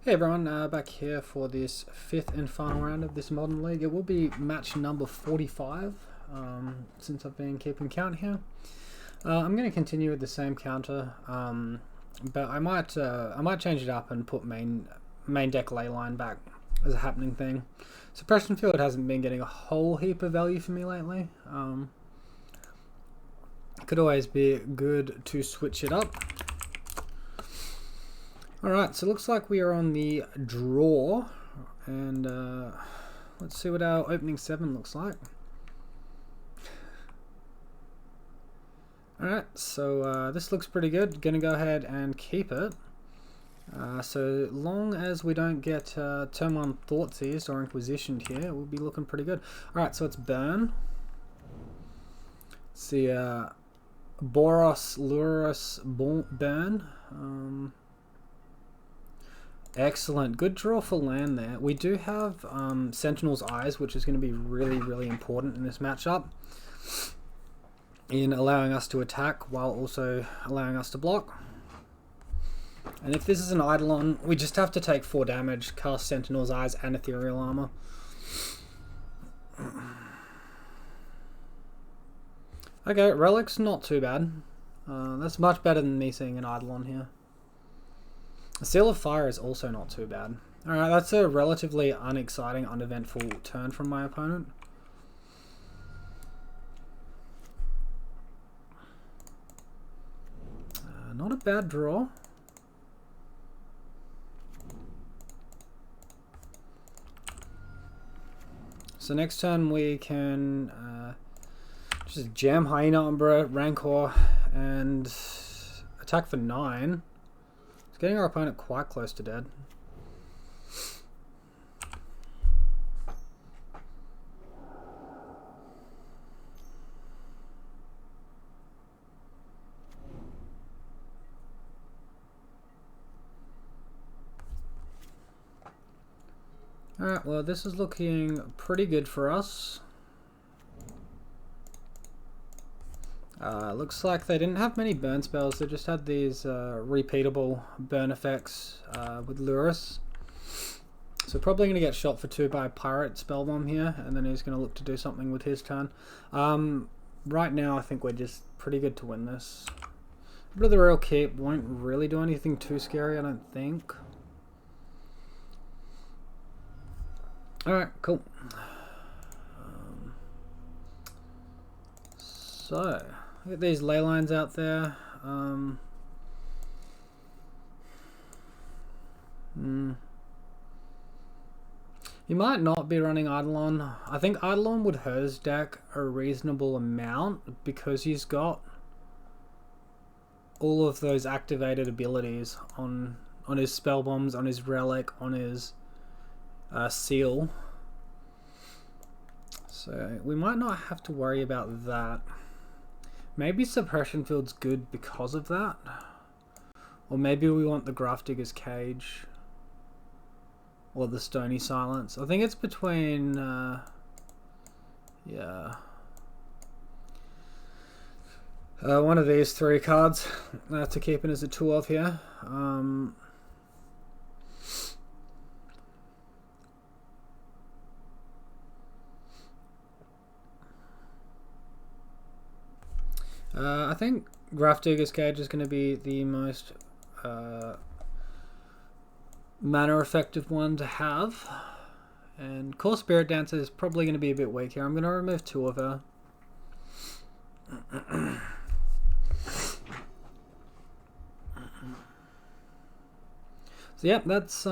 Hey everyone, back here for this fifth and final round of this Modern League. It will be match number 45, since I've been keeping count here. I'm going to continue with the same counter, but I might change it up and put main deck leyline back as a happening thing. Suppression Field hasn't been getting a whole heap of value for me lately. Could always be good to switch it up. Alright, so it looks like we are on the draw, and let's see what our opening 7 looks like. Alright, so this looks pretty good. Gonna go ahead and keep it. So long as we don't get turn 1 Thoughtseize or Inquisitioned here, we'll be looking pretty good. Alright, so it's burn. Let's see, Boros, Lurrus, burn. Excellent. Good draw for land there. We do have Sentinel's Eyes, which is going to be really important in this matchup, in allowing us to attack while also allowing us to block. And if this is an Eidolon, we just have to take 4 damage, cast Sentinel's Eyes and Ethereal Armor. Okay, Relic's not too bad. That's much better than me seeing an Eidolon here. Seal of Fire is also not too bad. Alright, that's a relatively unexciting, uneventful turn from my opponent. Not a bad draw. So next turn we can just jam Hyena Umbra, Rancor, and attack for 9. Getting our opponent quite close to dead. Alright, well this is looking pretty good for us. Looks like they didn't have many burn spells, they just had these repeatable burn effects with Lurrus. So probably going to get shot for 2 by Pirate Spellbomb here, and then he's going to look to do something with his turn. Right now I think we're just pretty good to win this. But of the Real Keep won't really do anything too scary, I don't think. Alright, cool. So, get these ley lines out there. You might not be running Eidolon. I think Eidolon would hers deck a reasonable amount because he's got all of those activated abilities on his spell bombs, on his relic, on his seal. So we might not have to worry about that. Maybe Suppression Field's good because of that. Or maybe we want the Grafdigger's Cage. Or the Stony Silence. I think it's between... yeah. One of these 3 cards to keep in as a 2 of here. I think Grafdigger's Cage is going to be the most mana effective one to have, and Core Spirit Dancer is probably going to be a bit weak here. I'm going to remove 2 of her. So yep, that's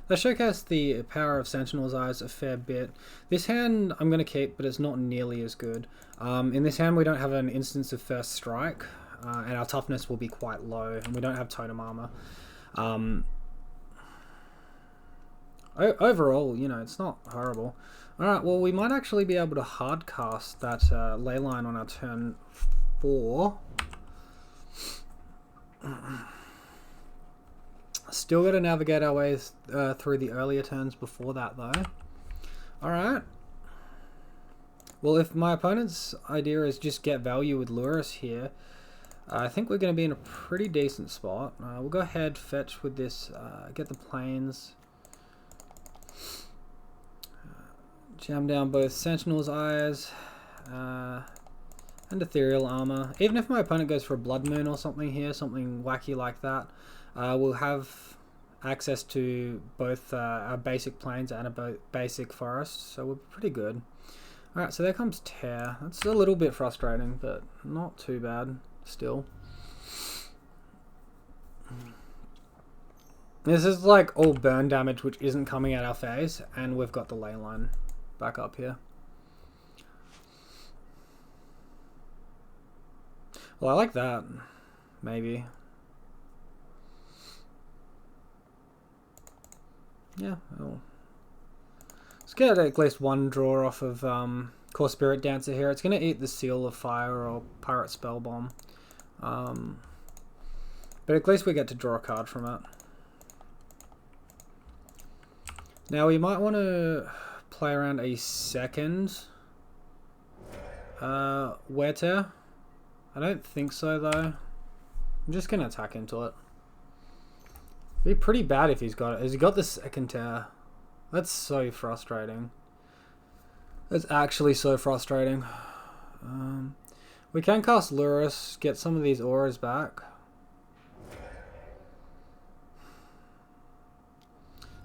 that showcased the power of Sentinel's Eyes a fair bit. This hand I'm going to keep, but it's not nearly as good. In this hand we don't have an instance of First Strike, and our toughness will be quite low, and we don't have Totem Armor. Overall, you know, it's not horrible. Alright, well we might actually be able to hard cast that leyline on our turn 4. Still got to navigate our way through the earlier turns before that though. Alright. Well, if my opponent's idea is just get value with Lurrus here, I think we're going to be in a pretty decent spot. We'll go ahead, fetch with this, get the planes. Jam down both Sentinel's Eyes and Ethereal Armor. Even if my opponent goes for a Blood Moon or something here, something wacky like that, we'll have access to both our basic plains and a basic forest, so we're pretty good. Alright, so there comes Tear. That's a little bit frustrating, but not too bad still. This is like all burn damage which isn't coming at our face, and we've got the ley line back up here. Well, I like that. Maybe. Yeah. Oh. Let's get at least one draw off of Core Spirit Dancer here. It's going to eat the Seal of Fire or Pirate Spell Bomb. But at least we get to draw a card from it. Now we might want to play around a second Wear Tear. I don't think so though. I'm just going to attack into it. It'd be pretty bad if he's got it. Has he got the second Tear? That's so frustrating. That's actually so frustrating. We can cast Lurrus, get some of these auras back.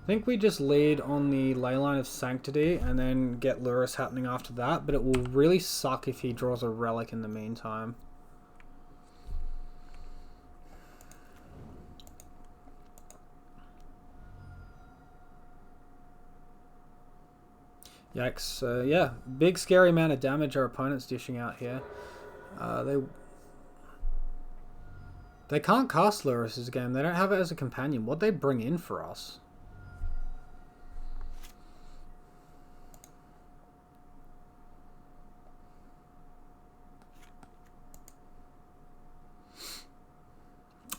I think we just lead on the Leyline of Sanctity and then get Lurrus happening after that, but it will really suck if he draws a relic in the meantime. Yikes. Yeah, big scary amount of damage our opponent's dishing out here. They can't cast Lurrus this game. They don't have it as a companion. What'd they bring in for us?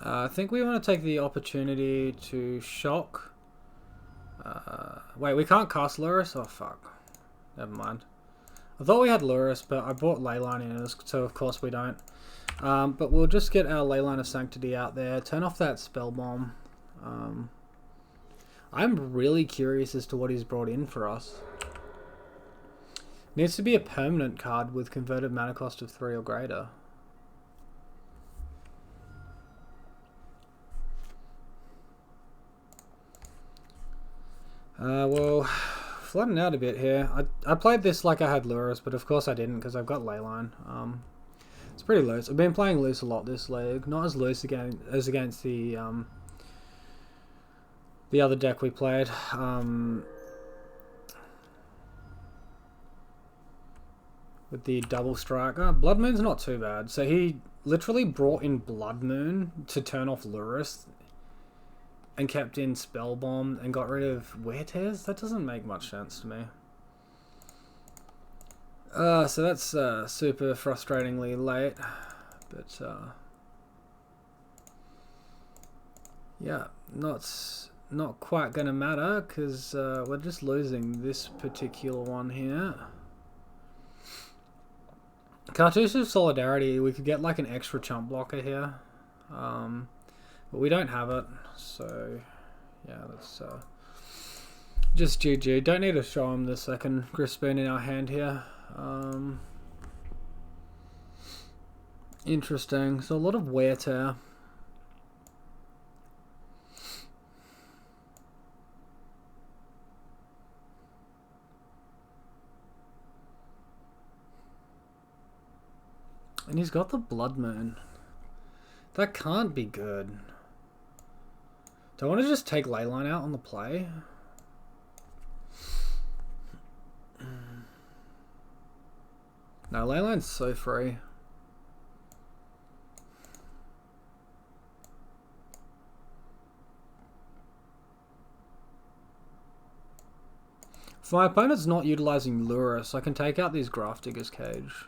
I think we want to take the opportunity to shock. Wait, we can't cast Lurrus? Oh, fuck. Never mind. I thought we had Lurrus, but I brought Leyline in, so of course we don't. But we'll just get our Leyline of Sanctity out there, turn off that Spell Bomb. I'm really curious as to what he's brought in for us. Needs to be a permanent card with converted mana cost of 3 or greater. Well, flooding out a bit here. I played this like I had Lurrus, but of course I didn't because I've got Leyline. It's pretty loose. I've been playing loose a lot this league. Not as loose as against the other deck we played. With the double strike. Blood Moon's not too bad. So he literally brought in Blood Moon to turn off Lurrus and kept in Spell Bomb and got rid of Wear Tears? That doesn't make much sense to me. So that's super frustratingly late. But yeah, not quite gonna matter because we're just losing this particular one here. Cartouche of Solidarity, we could get like an extra chump blocker here. But we don't have it, so yeah, that's just GG. Don't need to show him the second Grist Spoon in our hand here. Interesting. So a lot of Wear Tear. And he's got the Blood Moon. That can't be good. Do I want to just take Leyline out on the play? No, Leyline's so free. If my opponent's not utilizing Lurrus, I can take out these Grafdigger's Cage.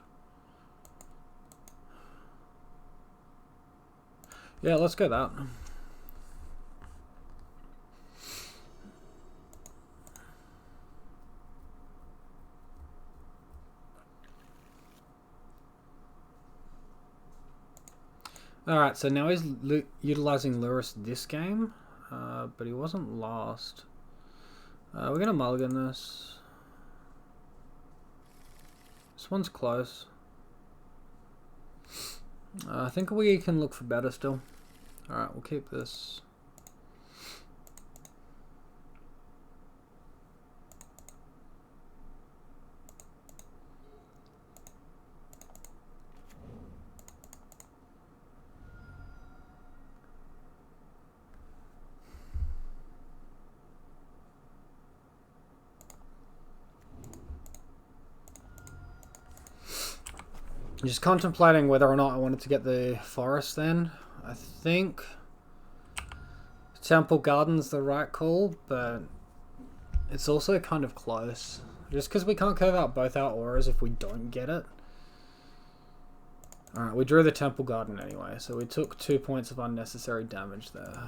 Yeah, let's go that. Alright, so now he's utilizing Lurrus this game, but he wasn't last. We're going to mulligan this. This one's close. I think we can look for better still. Alright, we'll keep this. Just contemplating whether or not I wanted to get the forest then. I think Temple Garden's the right call, but it's also kind of close. Just because we can't curve out both our auras if we don't get it. Alright, we drew the Temple Garden anyway, so we took 2 points of unnecessary damage there.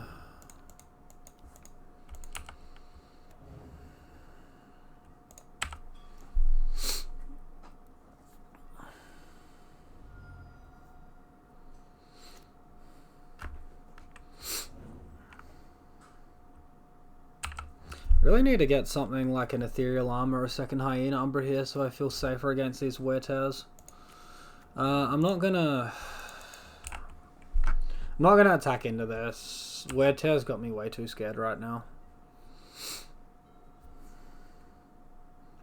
Really need to get something like an Ethereal Armor or a second Hyena Umbra here so I feel safer against these Wear-Tears. I'm not gonna attack into this. Wear-Tears got me way too scared right now.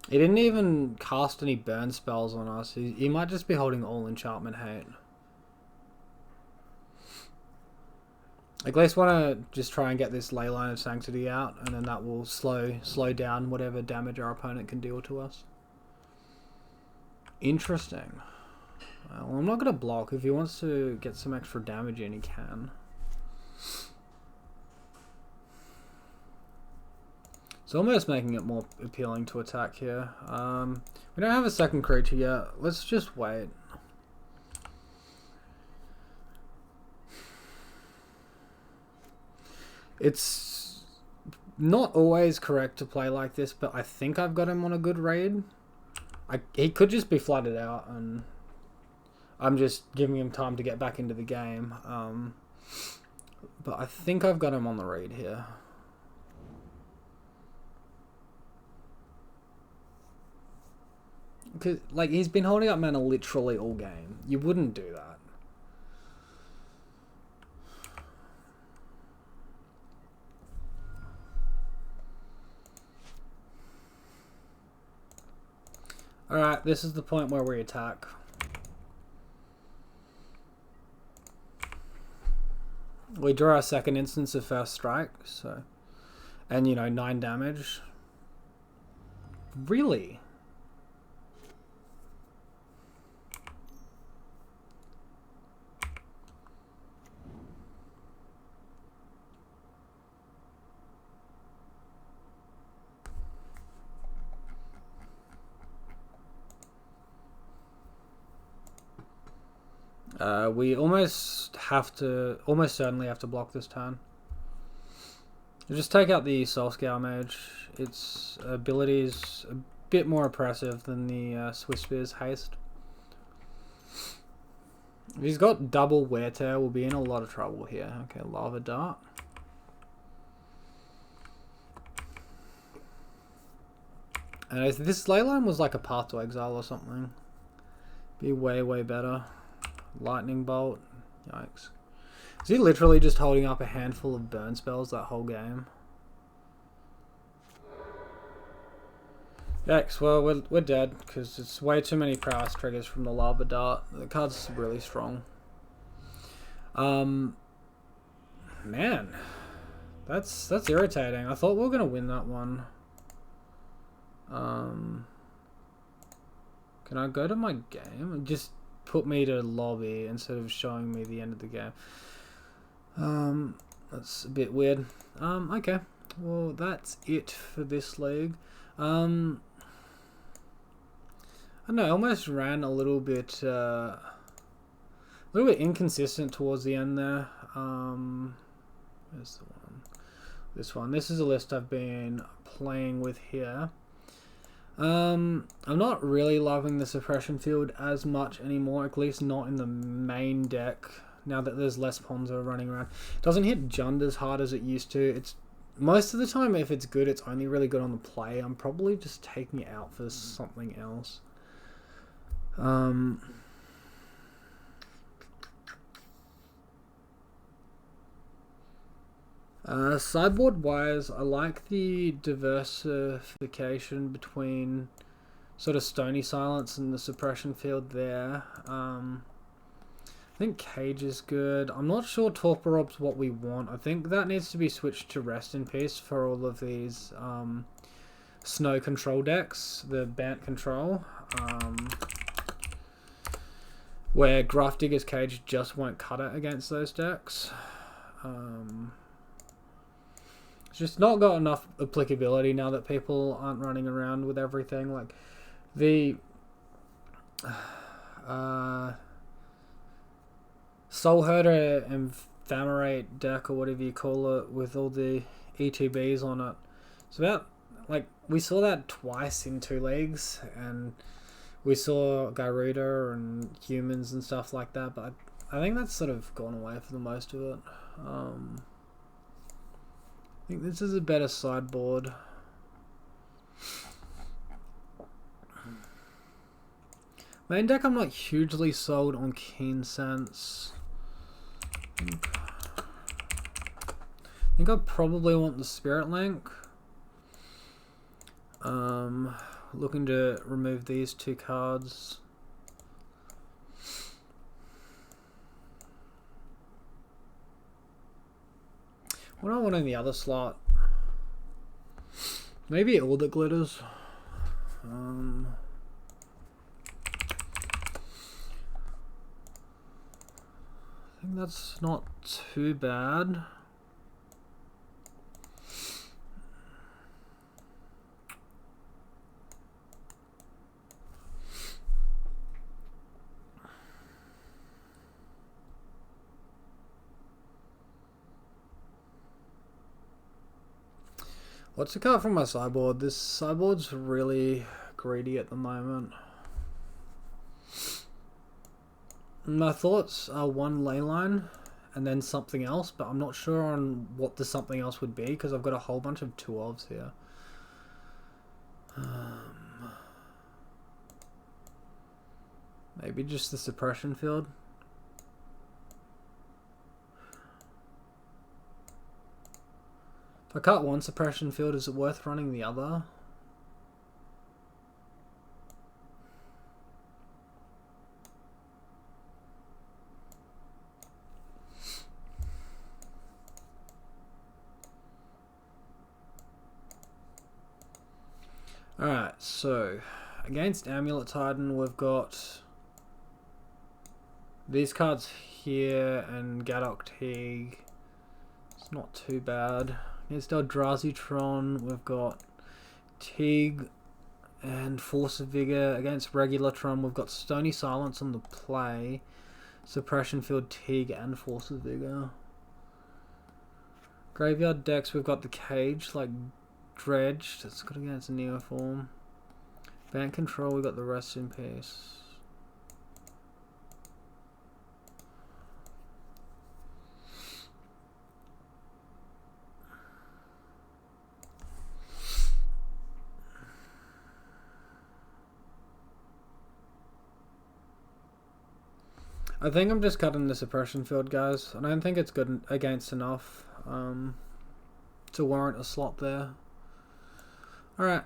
He didn't even cast any burn spells on us. He might just be holding all enchantment hate. I at least want to just try and get this Leyline of Sanctity out, and then that will slow down whatever damage our opponent can deal to us. Interesting. Well, I'm not going to block. If he wants to get some extra damage in, he can. It's almost making it more appealing to attack here. We don't have a second creature yet. Let's just wait. It's not always correct to play like this, but I think I've got him on a good raid. He could just be flooded out, and I'm just giving him time to get back into the game. But I think I've got him on the raid here. Because, like, he's been holding up mana literally all game. You wouldn't do that. Alright, this is the point where we attack. We draw our second instance of first strike, so... And, you know, 9 damage. Really? We almost certainly have to block this turn. We'll just take out the Soul Scour Mage. Its ability is a bit more oppressive than the Swiss Spear's haste. If he's got double Wear Tear, we'll be in a lot of trouble here. Okay, Lava Dart. And if this Leyline was like a Path to Exile or something, be way, way better. Lightning Bolt. Yikes. Is he literally just holding up a handful of burn spells that whole game? Yikes. Well, we're dead because it's way too many prowess triggers from the Lava Dart. The card's really strong. Man. That's irritating. I thought we were going to win that one. Can I go to my game? Just put me to lobby instead of showing me the end of the game. That's a bit weird. Okay. Well, that's it for this league. I don't know, I almost ran a little bit inconsistent towards the end there. Where's the one? This one. This is a list I've been playing with here. I'm not really loving the suppression field as much anymore, at least not in the main deck now that there's less Ponzo running around. It doesn't hit Jund as hard as it used to. It's most of the time, if it's good, it's only really good on the play. I'm probably just taking it out for something else. Sideboard wise, I like the diversification between sort of Stony Silence and the suppression field there. I think Cage is good. I'm not sure Torpor Orb's what we want. I think that needs to be switched to Rest in Peace for all of these snow control decks, the Bant control, where Grafdigger's Cage just won't cut it against those decks. It's just not got enough applicability now that people aren't running around with everything. Like the Soul Herder and Thamarate deck, or whatever you call it, with all the ETBs on it. It's about, like, we saw that twice in 2 leagues, and we saw Garuda and humans and stuff like that, but I think that's sort of gone away for the most of it. I think this is a better sideboard. Main deck, I'm not hugely sold on Keen Sense. I think I probably want the Spirit Link. Looking to remove these 2 cards. What do I want in the other slot? Maybe all that glitters. I think that's not too bad. What's the card from my sideboard? This sideboard's really greedy at the moment. My thoughts are 1 Leyline and then something else, but I'm not sure on what the something else would be because I've got a whole bunch of 2-ofs here. Maybe just the suppression field. If I cut 1 suppression field, is it worth running the other? Alright, so against Amulet Titan, we've got these cards here and Gadok Teague. It's not too bad. Against Eldrazi-tron, we've got Teague and Force of Vigor. Against Regular Tron, we've got Stony Silence on the play, Suppression Field, Teague, and Force of Vigor. Graveyard decks, we've got the Cage, like Dredged. That's good against a Neoform. Band Control, we've got the Rest in Peace. I think I'm just cutting the suppression field, guys. I don't think it's good against enough to warrant a slot there. Alright,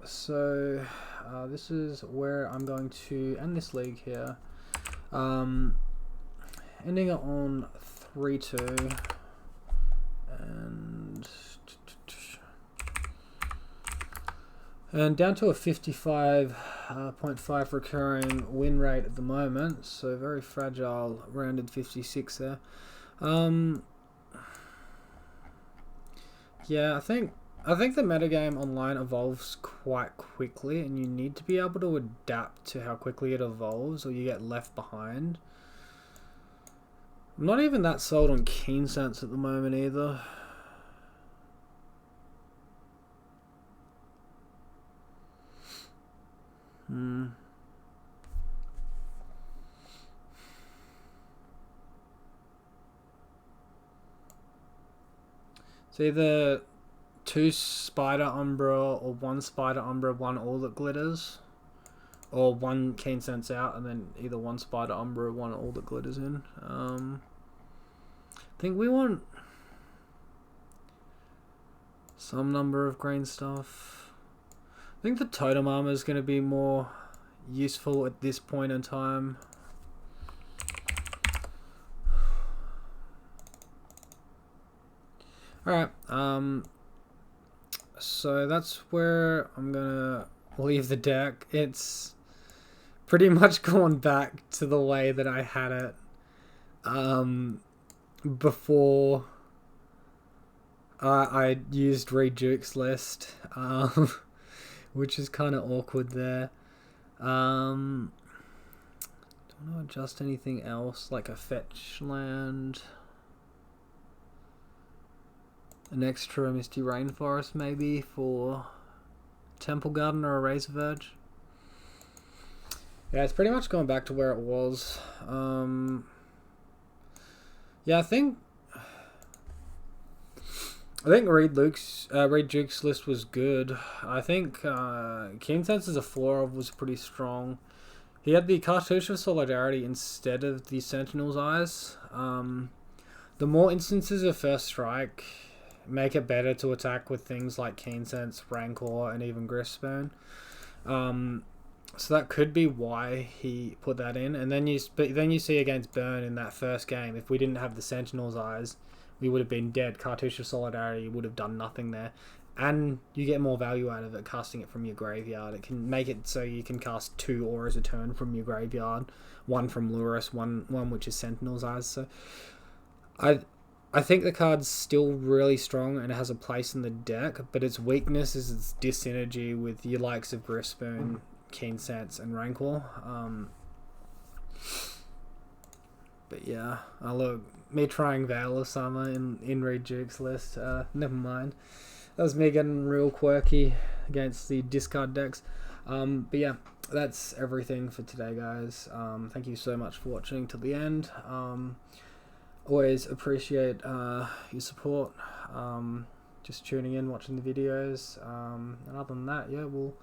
so this is where I'm going to end this league here. Ending it on 3-2. And down to a 55.5 recurring win rate at the moment, so very fragile, rounded 56 there. Yeah, I think the metagame online evolves quite quickly, and you need to be able to adapt to how quickly it evolves, or you get left behind. I'm not even that sold on Keen Sense at the moment either. It's either 2 Spider Umbra or 1 Spider Umbra, 1 All That Glitters. Or 1 Keen Sense out, and then either 1 Spider Umbra or 1 All That Glitters in. I think we want some number of green stuff. I think the Totem Armor is going to be more useful at this point in time. Alright, so that's where I'm gonna leave the deck. It's pretty much gone back to the way that I had it before I used Reed Duke's list, which is kind of awkward there. Don't want to adjust anything else, like a fetch land. An extra Misty Rainforest maybe for Temple Garden or a Razor Verge. Yeah, it's pretty much going back to where it was. Yeah, I think Reed Duke's list was good. I think Keen Sense as a floor was pretty strong. He had the Cartouche of Solidarity instead of the Sentinel's Eyes. The more instances of First Strike make it better to attack with things like Keen Sense, Rancor, and even Griffspoon. So that could be why he put that in. And then you see against Burn in that first game, if we didn't have the Sentinel's Eyes, we would have been dead. Cartouche of Solidarity would have done nothing there. And you get more value out of it casting it from your graveyard. It can make it so you can cast 2 auras a turn from your graveyard. 1 from Lurrus, one which is Sentinel's Eyes. So I think the card's still really strong and it has a place in the deck, but its weakness is its dyssynergy with your likes of Griffspoon, Keen Sense, and Rancor. But yeah, look, me trying Veil of Summer in Reed Duke's list, never mind. That was me getting real quirky against the discard decks. But yeah, that's everything for today, guys. Thank you so much for watching till the end. Always appreciate your support, just tuning in, watching the videos, and other than that, yeah, we'll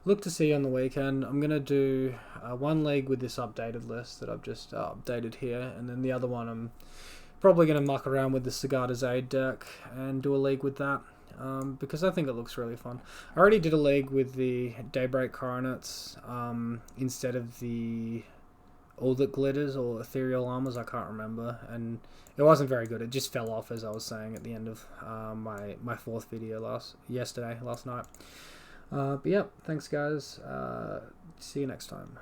look to see you on the weekend. I'm going to do one league with this updated list that I've just updated here, and then the other one I'm probably going to muck around with the Cigar de Zade deck and do a league with that, because I think it looks really fun. I already did a league with the Daybreak Coronets instead of the All That Glitters or Ethereal Armors, I can't remember, and it wasn't very good. It just fell off, as I was saying at the end of my 4th video last night. But yeah, thanks guys. See you next time.